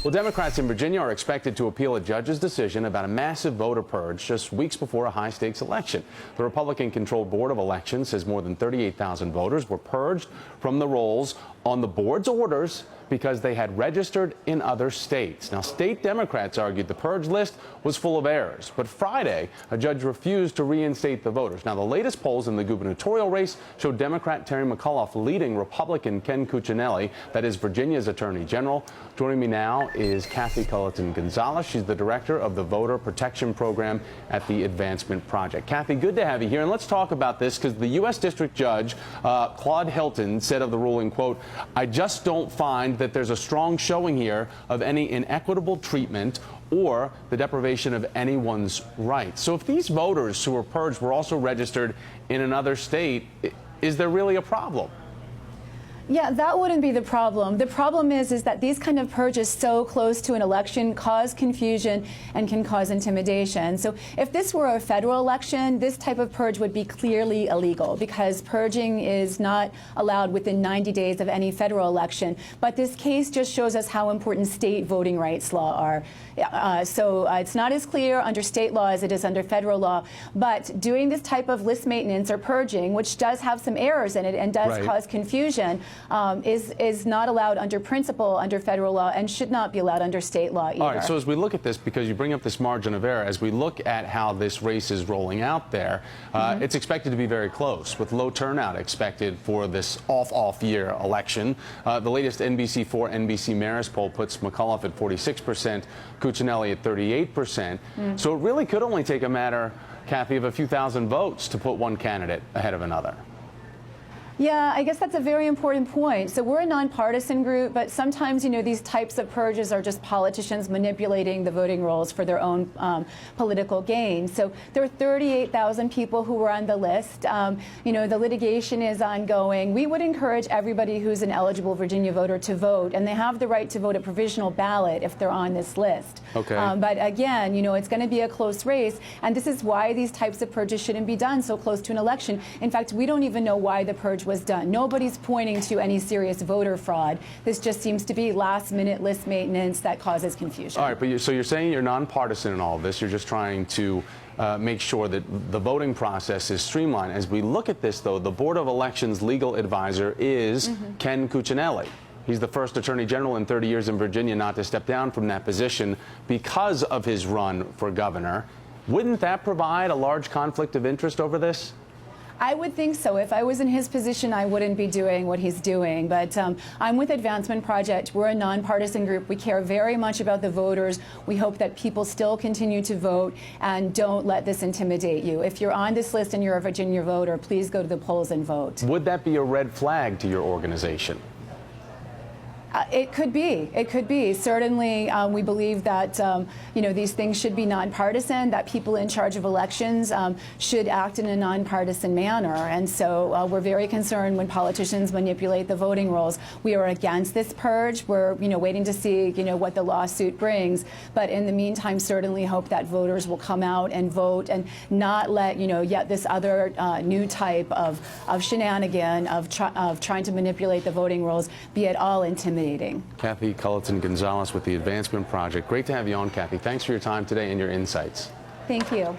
Well, Democrats in Virginia are expected to appeal a judge's decision about a massive voter purge just weeks before a high-stakes election. The Republican-controlled Board of Elections says more than 38,000 voters were purged from the rolls on the board's orders because they had registered in other states. Now, state Democrats argued the purge list was full of errors, but Friday, a judge refused to reinstate the voters. Now, the latest polls in the gubernatorial race showed Democrat Terry McAuliffe leading Republican Ken Cuccinelli, that is Virginia's Attorney General. Joining me now is Kathy Culliton-Gonzalez. She's the director of the Voter Protection Program at the Advancement Project. Kathy, good to have you here, and let's talk about this because the U.S. District Judge, Claude Hilton, said of the ruling, quote, "I just don't find that there's a strong showing here of any inequitable treatment or the deprivation of anyone's rights." So if these voters who were purged were also registered in another state, is there really a problem? Yeah, that wouldn't be the problem. The problem is that these kind of purges so close to an election cause confusion and can cause intimidation. So if this were a federal election, this type of purge would be clearly illegal because purging is not allowed within 90 days of any federal election. But this case just shows us how important state voting rights law are. So it's not as clear under state law as it is under federal law. But doing this type of list maintenance or purging, which does have some errors in it and does cause confusion, is not allowed under principle under federal law and should not be allowed under state law either. All right, so as we look at this, because you bring up this margin of error, as we look at how this race is rolling out there, it's expected to be very close, with low turnout expected for this off year election. The latest NBC4 NBC Marist poll puts McAuliffe at 46%, Cuccinelli at 38%. So it really could only take a matter, Kathy, of a few thousand votes to put one candidate ahead of another. Yeah, I guess that's a very important point. So we're a nonpartisan group, but sometimes, you know, these types of purges are just politicians manipulating the voting rolls for their own political gain. So there are 38,000 people who were on the list. You know, the litigation is ongoing. We would encourage everybody who's an eligible Virginia voter to vote, and they have the right to vote a provisional ballot if they're on this list. Okay. But again, you know, it's going to be a close race, and this is why these types of purges shouldn't be done so close to an election. In fact, we don't even know why the purge was done. Nobody's pointing to any serious voter fraud. This just seems to be last-minute list maintenance that causes confusion. All right, but so you're saying you're nonpartisan in all of this. You're just trying to make sure that the voting process is streamlined. As we look at this, though, the Board of Elections legal advisor is Ken Cuccinelli. He's the first Attorney General in 30 years in Virginia not to step down from that position because of his run for governor. Wouldn't that provide a large conflict of interest over this? I would think so. If I was in his position, I wouldn't be doing what he's doing. But I'm with Advancement Project. We're a nonpartisan group. We care very much about the voters. We hope that people still continue to vote and don't let this intimidate you. If you're on this list and you're a Virginia voter, please go to the polls and vote. Would that be a red flag to your organization? It could be. It could be. Certainly, we believe that you know, these things should be nonpartisan, that people in charge of elections should act in a nonpartisan manner. And so we're very concerned when politicians manipulate the voting rolls. We are against this purge. We're, you know, waiting to see, you know, what the lawsuit brings. But in the meantime, certainly hope that voters will come out and vote and not let, you know, yet this other new type of shenanigan of trying to manipulate the voting rolls be at all intimidating. Kathy Culliton-Gonzalez with the Advancement Project. Great to have you on, Kathy. Thanks for your time today and your insights. Thank you.